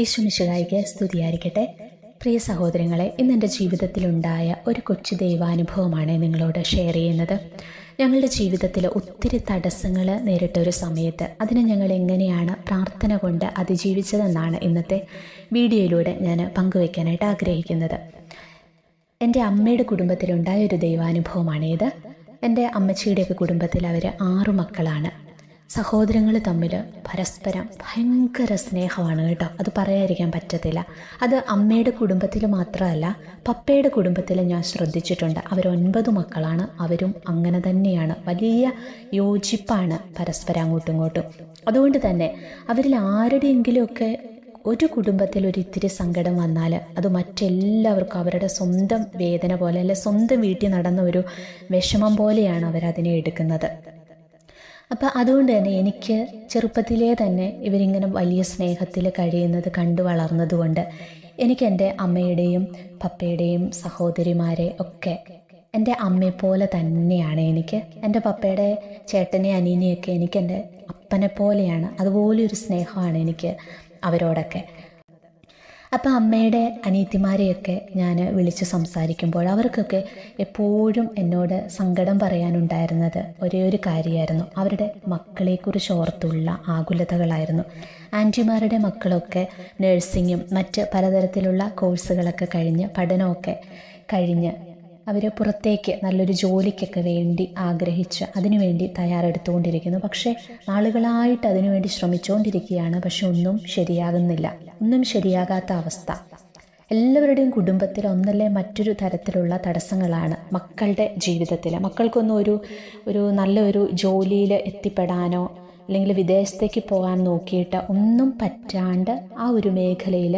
ഈശോമിശിഹായ്ക്ക് സ്തുതിയായിരിക്കട്ടെ. പ്രിയ സഹോദരങ്ങളെ, ഇന്നെൻ്റെ ജീവിതത്തിലുണ്ടായ ഒരു കൊച്ചു ദൈവാനുഭവമാണ് നിങ്ങളോട് ഷെയർ ചെയ്യുന്നത്. ഞങ്ങളുടെ ജീവിതത്തിൽ ഒത്തിരി തടസ്സങ്ങൾ നേരിട്ട ഒരു സമയത്ത് അതിനെ ഞങ്ങൾ എങ്ങനെയാണ് പ്രാർത്ഥന കൊണ്ട് അതിജീവിച്ചതെന്നാണ് ഇന്നത്തെ വീഡിയോയിലൂടെ ഞാൻ പങ്കുവയ്ക്കാനായിട്ട് ആഗ്രഹിക്കുന്നത്. എൻ്റെ അമ്മയുടെ കുടുംബത്തിലുണ്ടായ ഒരു ദൈവാനുഭവമാണിത്. എൻ്റെ അമ്മച്ചിയുടെയൊക്കെ കുടുംബത്തിൽ അവർ 6 മക്കളാണ്. സഹോദരങ്ങൾ തമ്മിൽ പരസ്പരം ഭയങ്കര സ്നേഹമാണ് കേട്ടോ. അത് പറയാതിരിക്കാൻ പറ്റത്തില്ല. അത് അമ്മയുടെ കുടുംബത്തിൽ മാത്രമല്ല, പപ്പയുടെ കുടുംബത്തിൽ ഞാൻ ശ്രദ്ധിച്ചിട്ടുണ്ട്. അവർ 9 മക്കളാണ്. അവരും അങ്ങനെ തന്നെയാണ്. വലിയ യോജിപ്പാണ് പരസ്പരം അങ്ങോട്ടും ഇങ്ങോട്ടും. അതുകൊണ്ട് തന്നെ അവരിൽ ആരുടെയെങ്കിലുമൊക്കെ ഒരു കുടുംബത്തിൽ ഒരു ഇത്തിരി സങ്കടം വന്നാൽ അത് മറ്റെല്ലാവർക്കും അവരുടെ സ്വന്തം വേദന പോലെ, അല്ലെ സ്വന്തം വീട്ടിൽ നടന്ന ഒരു വിഷമം പോലെയാണ് അവരതിനെ എടുക്കുന്നത്. അപ്പം അതുകൊണ്ട് തന്നെ എനിക്ക് ചെറുപ്പത്തിലേ തന്നെ ഇവരിങ്ങനെ വലിയ സ്നേഹത്തിൽ കഴിയുന്നത് കണ്ടു വളർന്നതുകൊണ്ട് എനിക്ക് എൻ്റെ അമ്മയുടെയും പപ്പയുടെയും സഹോദരിമാരെ ഒക്കെ എൻ്റെ അമ്മയെപ്പോലെ തന്നെയാണ്. എനിക്ക് എൻ്റെ പപ്പയുടെ ചേട്ടനെ അനിയനെയൊക്കെ എനിക്ക് എൻ്റെ അപ്പനെ പോലെയാണ്. അതുപോലെ ഒരു സ്നേഹമാണ് എനിക്ക് അവരോടൊക്കെ. അപ്പം അമ്മയുടെ അനിയത്തിമാരെയൊക്കെ ഞാൻ വിളിച്ച് സംസാരിക്കുമ്പോൾ അവർക്കൊക്കെ എപ്പോഴും എന്നോട് സങ്കടം പറയാനുണ്ടായിരുന്നത് ഒരേ ഒരു കാര്യമായിരുന്നു. അവരുടെ മക്കളെക്കുറിച്ച് ഓർത്തുള്ള ആകുലതകളായിരുന്നു. ആൻറ്റിമാരുടെ മക്കളൊക്കെ നഴ്സിങ്ങും മറ്റ് പലതരത്തിലുള്ള കോഴ്സുകളൊക്കെ കഴിഞ്ഞ് പഠനമൊക്കെ കഴിഞ്ഞ് അവർ പുറത്തേക്ക് നല്ലൊരു ജോലിക്കൊക്കെ വേണ്ടി ആഗ്രഹിച്ച് അതിനുവേണ്ടി തയ്യാറെടുത്തുകൊണ്ടിരിക്കുന്നു. പക്ഷേ നാളുകളായിട്ട് അതിനുവേണ്ടി ശ്രമിച്ചുകൊണ്ടിരിക്കുകയാണ്. പക്ഷെ ഒന്നും ശരിയാകുന്നില്ല. ഒന്നും ശരിയാകാത്ത അവസ്ഥ. എല്ലാവരുടെയും കുടുംബത്തിൽ ഒന്നല്ലേ മറ്റൊരു തരത്തിലുള്ള തടസ്സങ്ങളാണ് മക്കളുടെ ജീവിതത്തിൽ. മക്കൾക്കൊന്നും ഒരു നല്ലൊരു ജോലിയിൽ എത്തിപ്പെടാനോ അല്ലെങ്കിൽ വിദേശത്തേക്ക് പോകാൻ നോക്കിയിട്ട് ഒന്നും പറ്റാണ്ട് ആ ഒരു മേഖലയിൽ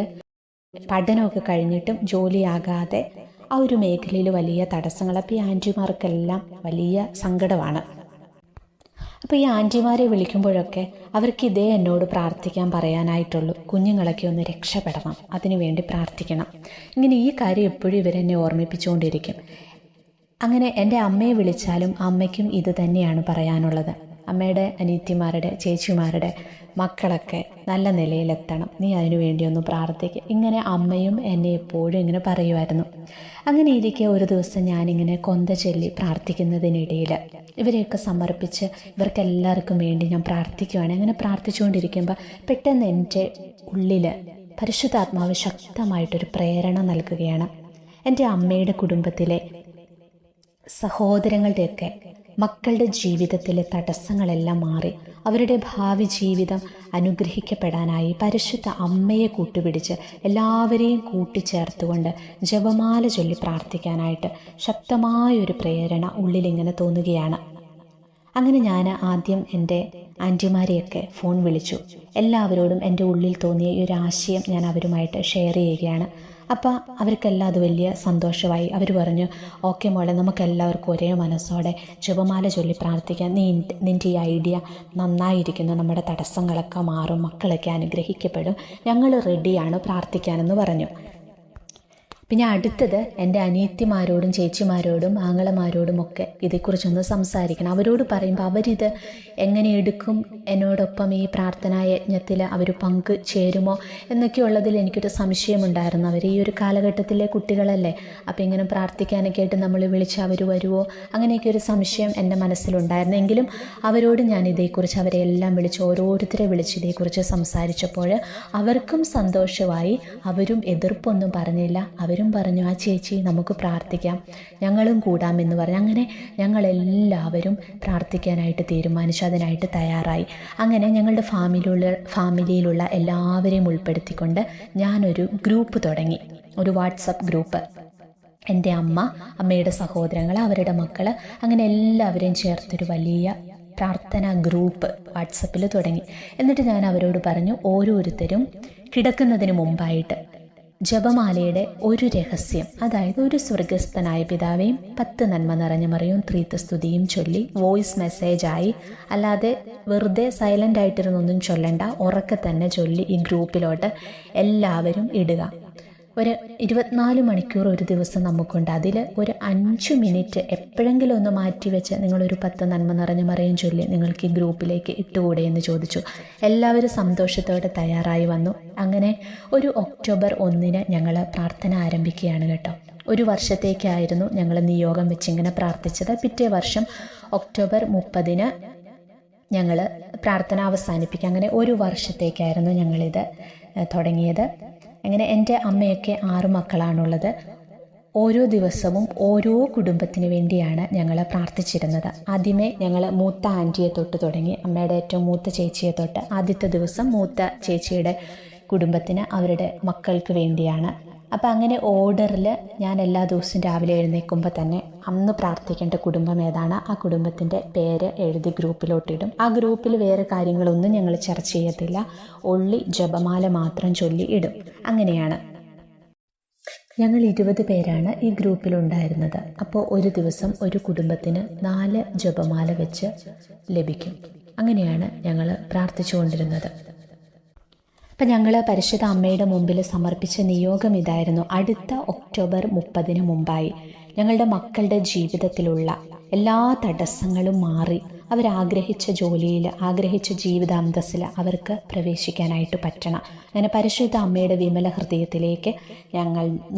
പഠനമൊക്കെ കഴിഞ്ഞിട്ടും ജോലിയാകാതെ ആ ഒരു മേഖലയിൽ വലിയ തടസ്സങ്ങൾ. അപ്പോൾ ഈ ആൻറ്റിമാർക്കെല്ലാം വലിയ സങ്കടമാണ്. അപ്പോൾ ഈ ആൻറ്റിമാരെ വിളിക്കുമ്പോഴൊക്കെ അവർക്ക് ഇതേ എന്നോട് പ്രാർത്ഥിക്കാൻ പറയാനായിട്ടുള്ളൂ. കുഞ്ഞുങ്ങളൊക്കെ ഒന്ന് രക്ഷപ്പെടണം, അതിനുവേണ്ടി പ്രാർത്ഥിക്കണം. ഇങ്ങനെ ഈ കാര്യം എപ്പോഴും ഇവരെന്നെ ഓർമ്മിപ്പിച്ചുകൊണ്ടിരിക്കും. അങ്ങനെ എൻ്റെ അമ്മയെ വിളിച്ചാലും അമ്മയ്ക്കും ഇത് തന്നെയാണ് പറയാനുള്ളത്. അമ്മയുടെ അനിയത്തിമാരുടെ ചേച്ചിമാരുടെ മക്കളൊക്കെ നല്ല നിലയിലെത്തണം, നീ അതിനു വേണ്ടി ഒന്ന് പ്രാർത്ഥിക്കുക. ഇങ്ങനെ അമ്മയും എന്നെ എപ്പോഴും ഇങ്ങനെ പറയുമായിരുന്നു. അങ്ങനെ ഇരിക്കെ ഒരു ദിവസം ഞാനിങ്ങനെ കൊന്ത ചൊല്ലി പ്രാർത്ഥിക്കുന്നതിനിടയിൽ ഇവരെയൊക്കെ സമർപ്പിച്ച് ഇവർക്കെല്ലാവർക്കും വേണ്ടി ഞാൻ പ്രാർത്ഥിക്കുകയാണ്. അങ്ങനെ പ്രാർത്ഥിച്ചുകൊണ്ടിരിക്കുമ്പോൾ പെട്ടെന്ന് എൻ്റെ ഉള്ളിൽ പരിശുദ്ധാത്മാവ് ശക്തമായിട്ടൊരു പ്രേരണ നൽകുകയാണ്. എൻ്റെ അമ്മയുടെ കുടുംബത്തിലെ സഹോദരങ്ങളുടെയൊക്കെ മക്കളുടെ ജീവിതത്തിലെ തടസ്സങ്ങളെല്ലാം മാറി അവരുടെ ഭാവി ജീവിതം അനുഗ്രഹിക്കപ്പെടാനായി പരിശുദ്ധ അമ്മയെ കൂട്ടുപിടിച്ച് എല്ലാവരെയും കൂട്ടിച്ചേർത്തുകൊണ്ട് ജപമാല ചൊല്ലി പ്രാർത്ഥിക്കാനായിട്ട് ശക്തമായൊരു പ്രേരണ ഉള്ളിലിങ്ങനെ തോന്നുകയാണ്. അങ്ങനെ ഞാൻ ആദ്യം എൻ്റെ ആൻറ്റിമാരെയൊക്കെ ഫോൺ വിളിച്ചു. എല്ലാവരോടും എൻ്റെ ഉള്ളിൽ തോന്നിയ ഈ ഒരു ആശയം ഞാൻ അവരുമായിട്ട് ഷെയർ ചെയ്യുകയാണ്. അപ്പോൾ അവർക്കെല്ലാം അത് വലിയ സന്തോഷമായി. അവർ പറഞ്ഞു, ഓക്കെ മോളെ, നമുക്കെല്ലാവർക്കും ഒരേ മനസ്സോടെ ജപമാല ചൊല്ലി പ്രാർത്ഥിക്കാം. നിൻ്റെ ഈ ഐഡിയ നന്നായിരിക്കുന്നു, നമ്മുടെ തടസ്സങ്ങളൊക്കെ മാറും, മക്കളൊക്കെ അനുഗ്രഹിക്കപ്പെടും, ഞങ്ങൾ റെഡിയാണ് പ്രാർത്ഥിക്കാനെന്ന് പറഞ്ഞു. പിന്നെ അടുത്തത് എൻ്റെ അനിയത്തിമാരോടും ചേച്ചിമാരോടും ആങ്ങളമാരോടും ഒക്കെ ഇതേക്കുറിച്ചൊന്ന് സംസാരിക്കണം. അവരോട് പറയുമ്പോൾ അവരിത് എങ്ങനെ എടുക്കും, എന്നോടൊപ്പം ഈ പ്രാർത്ഥനാ യജ്ഞത്തിൽ അവർ പങ്കു ചേരുമോ എന്നൊക്കെയുള്ളതിൽ എനിക്കൊരു സംശയമുണ്ടായിരുന്നു. അവർ ഈ ഒരു കാലഘട്ടത്തിലെ കുട്ടികളല്ലേ, അപ്പോൾ ഇങ്ങനെ പ്രാർത്ഥിക്കാനൊക്കെ ആയിട്ട് നമ്മൾ വിളിച്ച് അവർ വരുമോ, അങ്ങനെയൊക്കെ ഒരു സംശയം എൻ്റെ മനസ്സിലുണ്ടായിരുന്നു. എങ്കിലും അവരോട് ഞാൻ ഇതേക്കുറിച്ച് അവരെല്ലാം വിളിച്ച് ഓരോരുത്തരെ വിളിച്ച് ഇതേക്കുറിച്ച് സംസാരിച്ചപ്പോൾ അവർക്കും സന്തോഷമായി. അവരും എതിർപ്പൊന്നും പറഞ്ഞില്ല. അവരും പറഞ്ഞു, ആ ചേച്ചി നമുക്ക് പ്രാർത്ഥിക്കാം, ഞങ്ങളും കൂടാമെന്ന് പറഞ്ഞു. അങ്ങനെ ഞങ്ങളെല്ലാവരും പ്രാർത്ഥിക്കാനായിട്ട് തീരുമാനിച്ചു, അതിനായിട്ട് തയ്യാറായി. അങ്ങനെ ഞങ്ങളുടെ ഫാമിലിയിലുള്ള എല്ലാവരെയും ഉൾപ്പെടുത്തിക്കൊണ്ട് ഞാനൊരു ഗ്രൂപ്പ് തുടങ്ങി, ഒരു വാട്സപ്പ് ഗ്രൂപ്പ്. എൻ്റെ അമ്മയുടെ സഹോദരങ്ങൾ, അവരുടെ മക്കൾ, അങ്ങനെ എല്ലാവരെയും ചേർത്തൊരു വലിയ പ്രാർത്ഥനാ ഗ്രൂപ്പ് വാട്സപ്പിൽ തുടങ്ങി. എന്നിട്ട് ഞാൻ അവരോട് പറഞ്ഞു, ഓരോരുത്തരും കിടക്കുന്നതിന് മുമ്പായിട്ട് ജപമാലയുടെ ഒരു രഹസ്യം, അതായത് ഒരു സ്വർഗസ്ഥനായ പിതാവേയും 10 നന്മ നിറഞ്ഞ മറിയും ത്രിത്വസ്തുതിയും ചൊല്ലി വോയിസ് മെസ്സേജായി, അല്ലാതെ വെറുതെ സൈലൻ്റ് ആയിട്ടിരുന്നൊന്നും ചൊല്ലണ്ട, ഉറക്കെ തന്നെ ചൊല്ലി ഈ ഗ്രൂപ്പിലോട്ട് എല്ലാവരും ഇടുക. ഒരു 24 മണിക്കൂർ ഒരു ദിവസം നമുക്കുണ്ട്. അതിൽ ഒരു 5 മിനിറ്റ് എപ്പോഴെങ്കിലും ഒന്ന് മാറ്റിവെച്ച് നിങ്ങളൊരു 10 നന്മ നിറഞ്ഞ മറിയം ചൊല്ലി നിങ്ങൾക്ക് ഈ ഗ്രൂപ്പിലേക്ക് ഇട്ടുകൂടെ എന്ന് ചോദിച്ചു. എല്ലാവരും സന്തോഷത്തോടെ തയ്യാറായി വന്നു. അങ്ങനെ ഒരു ഒക്ടോബർ 1 ഞങ്ങൾ പ്രാർത്ഥന ആരംഭിക്കുകയാണ് കേട്ടോ. ഒരു വർഷത്തേക്കായിരുന്നു ഞങ്ങൾ നിയോഗം വെച്ചിങ്ങനെ പ്രാർത്ഥിച്ചത്. പിറ്റേ വർഷം ഒക്ടോബർ 30 ഞങ്ങൾ പ്രാർത്ഥന അവസാനിപ്പിക്കുക. അങ്ങനെ ഒരു വർഷത്തേക്കായിരുന്നു ഞങ്ങളിത് തുടങ്ങിയത്. അങ്ങനെ എൻ്റെ അമ്മയൊക്കെ 6 മക്കളാണുള്ളത്. ഓരോ ദിവസവും ഓരോ കുടുംബത്തിന് വേണ്ടിയാണ് ഞങ്ങൾ പ്രാർത്ഥിച്ചിരുന്നത്. ആദ്യമേ ഞങ്ങൾ മൂത്ത ആൻറ്റിയെ തൊട്ട് തുടങ്ങി, അമ്മയുടെ ഏറ്റവും മൂത്ത ചേച്ചിയെ തൊട്ട്. ആദ്യത്തെ ദിവസം മൂത്ത ചേച്ചിയുടെ കുടുംബത്തിന് അവരുടെ മക്കൾക്ക് വേണ്ടിയാണ്. അപ്പം അങ്ങനെ ഓർഡറിൽ ഞാൻ എല്ലാ ദിവസവും രാവിലെ എഴുന്നേൽക്കുമ്പോൾ തന്നെ അന്ന് പ്രാർത്ഥിക്കേണ്ട കുടുംബം ഏതാണ്, ആ കുടുംബത്തിൻ്റെ പേര് എഴുതി ഗ്രൂപ്പിലോട്ടിടും. ആ ഗ്രൂപ്പിൽ വേറെ കാര്യങ്ങളൊന്നും ഞങ്ങൾ ചർച്ച ചെയ്യത്തില്ല, ഒള്ളി ജപമാല മാത്രം ചൊല്ലി ഇടും. അങ്ങനെയാണ്. ഞങ്ങൾ 20 പേരാണ് ഈ ഗ്രൂപ്പിലുണ്ടായിരുന്നത്. അപ്പോൾ ഒരു ദിവസം ഒരു കുടുംബത്തിന് 4 ജപമാല വെച്ച് ലഭിക്കും. അങ്ങനെയാണ് ഞങ്ങൾ പ്രാർത്ഥിച്ചുകൊണ്ടിരുന്നത്. അപ്പം ഞങ്ങൾ പരിശുദ്ധ അമ്മയുടെ മുമ്പിൽ സമർപ്പിച്ച നിയോഗം ഇതായിരുന്നു: അടുത്ത ഒക്ടോബർ 30 മുമ്പായി ഞങ്ങളുടെ മക്കളുടെ ജീവിതത്തിലുള്ള എല്ലാ തടസ്സങ്ങളും മാറി അവരാഗ്രഹിച്ച ജോലിയിൽ, ആഗ്രഹിച്ച ജീവിതാന്തസ്സിൽ അവർക്ക് പ്രവേശിക്കാനായിട്ട് പറ്റണം. അങ്ങനെ പരിശുദ്ധ അമ്മയുടെ വിമല ഹൃദയത്തിലേക്ക്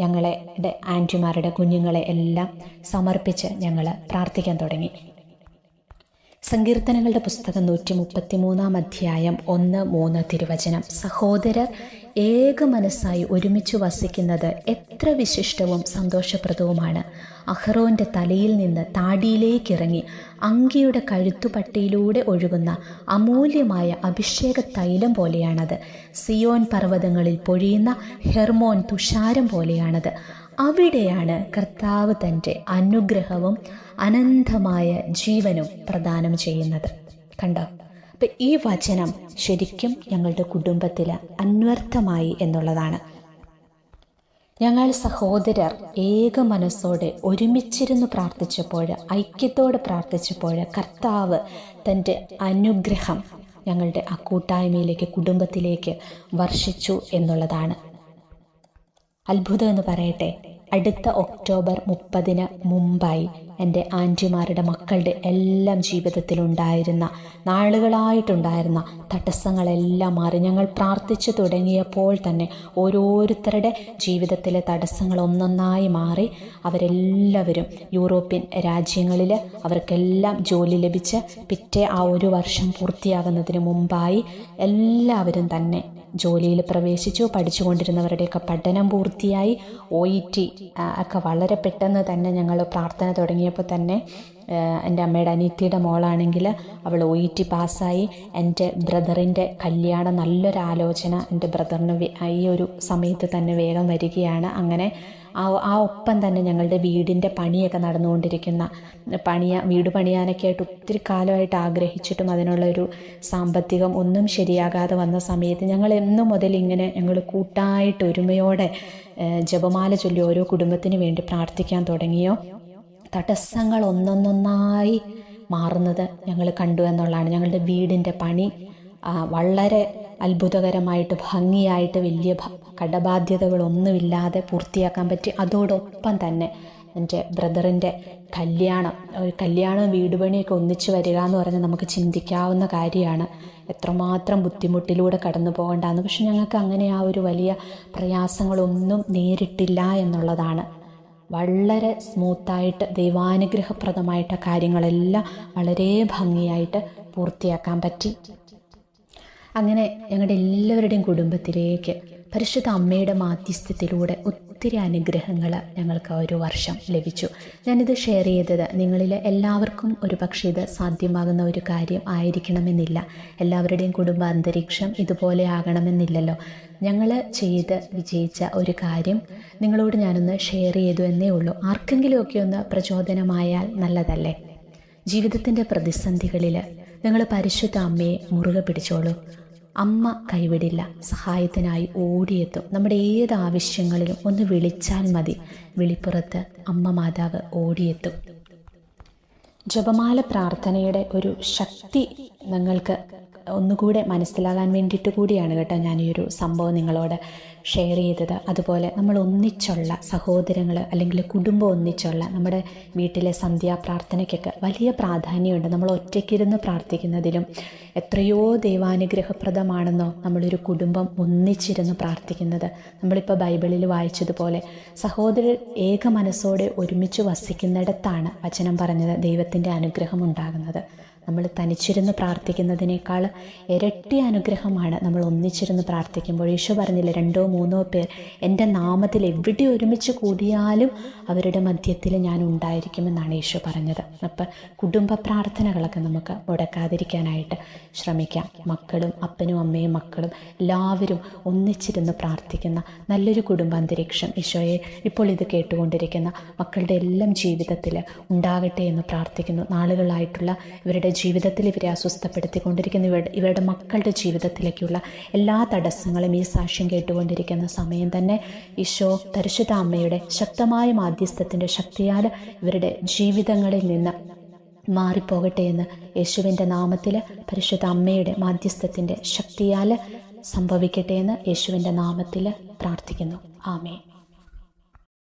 ഞങ്ങളുടെ ആൻറ്റിമാരുടെ കുഞ്ഞുങ്ങളെ എല്ലാം സമർപ്പിച്ച് ഞങ്ങൾ പ്രാർത്ഥിക്കാൻ തുടങ്ങി. സങ്കീർത്തനങ്ങളുടെ പുസ്തകം 133 അധ്യായം 1-3 തിരുവചനം: സഹോദരർ ഏക മനസ്സായി ഒരുമിച്ച് വസിക്കുന്നത് എത്ര വിശിഷ്ടവും സന്തോഷപ്രദവുമാണ്. അഹ്റോൻ്റെ തലയിൽ നിന്ന് താടിയിലേക്കിറങ്ങി അങ്കിയുടെ കഴുത്തുപട്ടിയിലൂടെ ഒഴുകുന്ന അമൂല്യമായ അഭിഷേക തൈലം പോലെയാണത്. സിയോൻ പർവ്വതങ്ങളിൽ പൊഴിയുന്ന ഹെർമോൻ തുഷാരം പോലെയാണത്. അവിടെയാണ് കർത്താവ് തൻ്റെ അനുഗ്രഹവും അനന്തമായ ജീവനും പ്രദാനം ചെയ്യുന്നത്. കണ്ടോ? അപ്പം ഈ വചനം ശരിക്കും ഞങ്ങളുടെ കുടുംബത്തിൽ അന്വർത്ഥമായി എന്നുള്ളതാണ്. ഞങ്ങൾ സഹോദരർ ഏക മനസ്സോടെ ഒരുമിച്ചിരുന്ന് പ്രാർത്ഥിച്ചപ്പോൾ, ഐക്യത്തോടെ പ്രാർത്ഥിച്ചപ്പോൾ കർത്താവ് തൻ്റെ അനുഗ്രഹം ഞങ്ങളുടെ ആ കൂട്ടായ്മയിലേക്ക്, കുടുംബത്തിലേക്ക് വർഷിച്ചു എന്നുള്ളതാണ്. അത്ഭുതം എന്ന് പറയട്ടെ, അടുത്ത ഒക്ടോബർ 30 മുമ്പായി എൻ്റെ ആൻറ്റിമാരുടെ മക്കളുടെ എല്ലാം ജീവിതത്തിലുണ്ടായിരുന്ന, നാളുകളായിട്ടുണ്ടായിരുന്ന തടസ്സങ്ങളെല്ലാം മാറി. ഞങ്ങൾ പ്രാർത്ഥിച്ചു തുടങ്ങിയപ്പോൾ തന്നെ ഓരോരുത്തരുടെ ജീവിതത്തിലെ തടസ്സങ്ങൾ ഒന്നൊന്നായി മാറി. അവരെല്ലാവരും യൂറോപ്യൻ രാജ്യങ്ങളിൽ അവർക്കെല്ലാം ജോലി ലഭിച്ച് പിറ്റേ ആ ഒരു വർഷം പൂർത്തിയാകുന്നതിന് മുമ്പായി എല്ലാവരും തന്നെ ജോലിയിൽ പ്രവേശിച്ചു. പഠിച്ചുകൊണ്ടിരുന്നവരുടെയൊക്കെ പഠനം പൂർത്തിയായി. OET ഒക്കെ വളരെ പെട്ടെന്ന് തന്നെ ഞങ്ങൾ പ്രാർത്ഥന തുടങ്ങിയപ്പോൾ തന്നെ എൻ്റെ അമ്മയുടെ അനിയത്തിയുടെ മോളാണെങ്കിൽ അവൾ OET പാസ്സായി. എൻ്റെ ബ്രദറിൻ്റെ കല്യാണം, നല്ലൊരാലോചന എൻ്റെ ബ്രദറിന് ഈ ഒരു സമയത്ത് തന്നെ വേഗം വരികയാണ്. അങ്ങനെ ആ ഒപ്പം തന്നെ ഞങ്ങളുടെ വീടിൻ്റെ പണിയൊക്കെ നടന്നുകൊണ്ടിരിക്കുന്ന വീട് പണിയാനൊക്കെ ആയിട്ട് ഒത്തിരി കാലമായിട്ട് ആഗ്രഹിച്ചിട്ടും അതിനുള്ളൊരു സാമ്പത്തികം ഒന്നും ശരിയാകാതെ വന്ന സമയത്ത് ഞങ്ങൾ എന്നു മുതൽ ഇങ്ങനെ ഞങ്ങൾ കൂട്ടായിട്ട് ഒരുമയോടെ ജപമാല ചൊല്ലി ഓരോ കുടുംബത്തിന് വേണ്ടി പ്രാർത്ഥിക്കാൻ തുടങ്ങിയോ, തടസ്സങ്ങൾ ഒന്നൊന്നൊന്നായി മാറുന്നത് ഞങ്ങൾ കണ്ടു എന്നുള്ളതാണ്. ഞങ്ങളുടെ വീടിൻ്റെ പണി വളരെ അത്ഭുതകരമായിട്ട്, ഭംഗിയായിട്ട്, വലിയ കടബാധ്യതകളൊന്നുമില്ലാതെ പൂർത്തിയാക്കാൻ പറ്റി. അതോടൊപ്പം തന്നെ എൻ്റെ ബ്രദറിൻ്റെ കല്യാണവും വീട് പണിയൊക്കെ ഒന്നിച്ച് വരിക എന്ന് പറഞ്ഞാൽ നമുക്ക് ചിന്തിക്കാവുന്ന കാര്യമാണ്. എത്രമാത്രം ബുദ്ധിമുട്ടിലൂടെ കടന്നു പോകേണ്ടതെന്ന്. പക്ഷെ ഞങ്ങൾക്ക് അങ്ങനെ ആ ഒരു വലിയ പ്രയാസങ്ങളൊന്നും നേരിട്ടില്ല എന്നുള്ളതാണ്. വളരെ സ്മൂത്തായിട്ട്, ദൈവാനുഗ്രഹപ്രദമായിട്ട് കാര്യങ്ങളെല്ലാം വളരെ ഭംഗിയായിട്ട് പൂർത്തിയാക്കാൻ പറ്റി. അങ്ങനെ ഞങ്ങളുടെ എല്ലാവരുടെയും കുടുംബത്തിലേക്ക് പരിശുദ്ധ അമ്മയുടെ മാധ്യസ്ഥത്തിലൂടെ ഒത്തിരി അനുഗ്രഹങ്ങൾ ഞങ്ങൾക്ക് ഒരു വർഷം ലഭിച്ചു. ഞാനിത് ഷെയർ ചെയ്തത് നിങ്ങളിൽ എല്ലാവർക്കും ഒരു പക്ഷേ ഇത് സാധ്യമാകുന്ന ഒരു കാര്യം ആയിരിക്കണമെന്നില്ല. എല്ലാവരുടെയും കുടുംബാന്തരീക്ഷം ഇതുപോലെ ആകണമെന്നില്ലല്ലോ. ഞങ്ങൾ ചെയ്ത് വിജയിച്ച ഒരു കാര്യം നിങ്ങളോട് ഞാനൊന്ന് ഷെയർ ചെയ്തു എന്നേ ഉള്ളൂ. ആർക്കെങ്കിലുമൊക്കെ ഒന്ന് പ്രചോദനമായാൽ നല്ലതല്ലേ? ജീവിതത്തിൻ്റെ പ്രതിസന്ധികളിൽ നിങ്ങൾ പരിശുദ്ധ അമ്മയെ മുറുകെ പിടിച്ചോളൂ. അമ്മ കൈവിടില്ല, സഹായത്തിനായി ഓടിയെത്തും. നമ്മുടെ ഏത് ആവശ്യങ്ങളിലും ഒന്ന് വിളിച്ചാൽ മതി, വിളിപ്പുറത്ത് അമ്മ മാതാവ് ഓടിയെത്തും. ജപമാല പ്രാർത്ഥനയുടെ ഒരു ശക്തി നിങ്ങൾക്ക് ഒന്നുകൂടെ മനസ്സിലാകാൻ വേണ്ടിയിട്ട് കൂടിയാണ് കേട്ടോ ഞാൻ ഈ ഒരു സംഭവം നിങ്ങളോട് ഷെയർ ചെയ്തത്. അതുപോലെ നമ്മൾ ഒന്നിച്ചുള്ള സഹോദരങ്ങൾ അല്ലെങ്കിൽ കുടുംബം ഒന്നിച്ചുള്ള നമ്മുടെ വീട്ടിലെ സന്ധ്യാപ്രാർത്ഥനയ്ക്കൊക്കെ വലിയ പ്രാധാന്യമുണ്ട്. നമ്മൾ ഒറ്റയ്ക്കിരുന്ന് പ്രാർത്ഥിക്കുന്നതിലും എത്രയോ ദൈവാനുഗ്രഹപ്രദമാണെന്നോ നമ്മളൊരു കുടുംബം ഒന്നിച്ചിരുന്ന് പ്രാർത്ഥിക്കുന്നത്. നമ്മളിപ്പോൾ ബൈബിളിൽ വായിച്ചതുപോലെ സഹോദരർ ഏക മനസ്സോടെ ഒരുമിച്ച് വസിക്കുന്നിടത്താണ് വചനം പറഞ്ഞത് ദൈവത്തിൻ്റെ അനുഗ്രഹം ഉണ്ടാകുന്നത്. നമ്മൾ തനിച്ചിരുന്ന് പ്രാർത്ഥിക്കുന്നതിനേക്കാൾ ഇരട്ടി അനുഗ്രഹമാണ് നമ്മൾ ഒന്നിച്ചിരുന്ന് പ്രാർത്ഥിക്കുമ്പോൾ. യേശു പറഞ്ഞില്ല, 2-3 പേർ എൻ്റെ നാമത്തിൽ എവിടെ ഒരുമിച്ച് കൂടിയാലും അവരുടെ മധ്യത്തിൽ ഞാൻ ഉണ്ടായിരിക്കുമെന്നാണ് യേശു പറഞ്ഞത്. അപ്പം കുടുംബ പ്രാർത്ഥനകളൊക്കെ നമുക്ക് മുടക്കാതിരിക്കാനായിട്ട് ശ്രമിക്കാം. മക്കളും അപ്പനും അമ്മയും മക്കളും എല്ലാവരും ഒന്നിച്ചിരുന്ന് പ്രാർത്ഥിക്കുന്ന നല്ലൊരു കുടുംബാന്തരീക്ഷം ഈശോയെ ഇപ്പോൾ ഇത് കേട്ടുകൊണ്ടിരിക്കുന്ന മക്കളുടെ എല്ലാം ജീവിതത്തിൽ ഉണ്ടാകട്ടെ എന്ന് പ്രാർത്ഥിക്കുന്നു. നാളുകളായിട്ടുള്ള ഇവരുടെ ജീവിതത്തിൽ ഇവരെ അസ്വസ്ഥപ്പെടുത്തിക്കൊണ്ടിരിക്കുന്ന ഇവരുടെ മക്കളുടെ ജീവിതത്തിലേക്കുള്ള എല്ലാ തടസ്സങ്ങളും ഈ സാക്ഷ്യം കേട്ടുകൊണ്ടിരിക്കുന്ന സമയം തന്നെ ഈശോ പരിശുദ്ധ അമ്മയുടെ ശക്തമായ മാധ്യസ്ഥത്തിൻ്റെ ശക്തിയാൽ ഇവരുടെ ജീവിതങ്ങളിൽ നിന്ന് മാറിപ്പോകട്ടെ എന്ന് യേശുവിൻ്റെ നാമത്തിൽ പരിശുദ്ധ അമ്മയുടെ മാധ്യസ്ഥത്തിൻ്റെ ശക്തിയാൽ സംഭവിക്കട്ടെ എന്ന് യേശുവിൻ്റെ നാമത്തിൽ പ്രാർത്ഥിക്കുന്നു. ആമേൻ.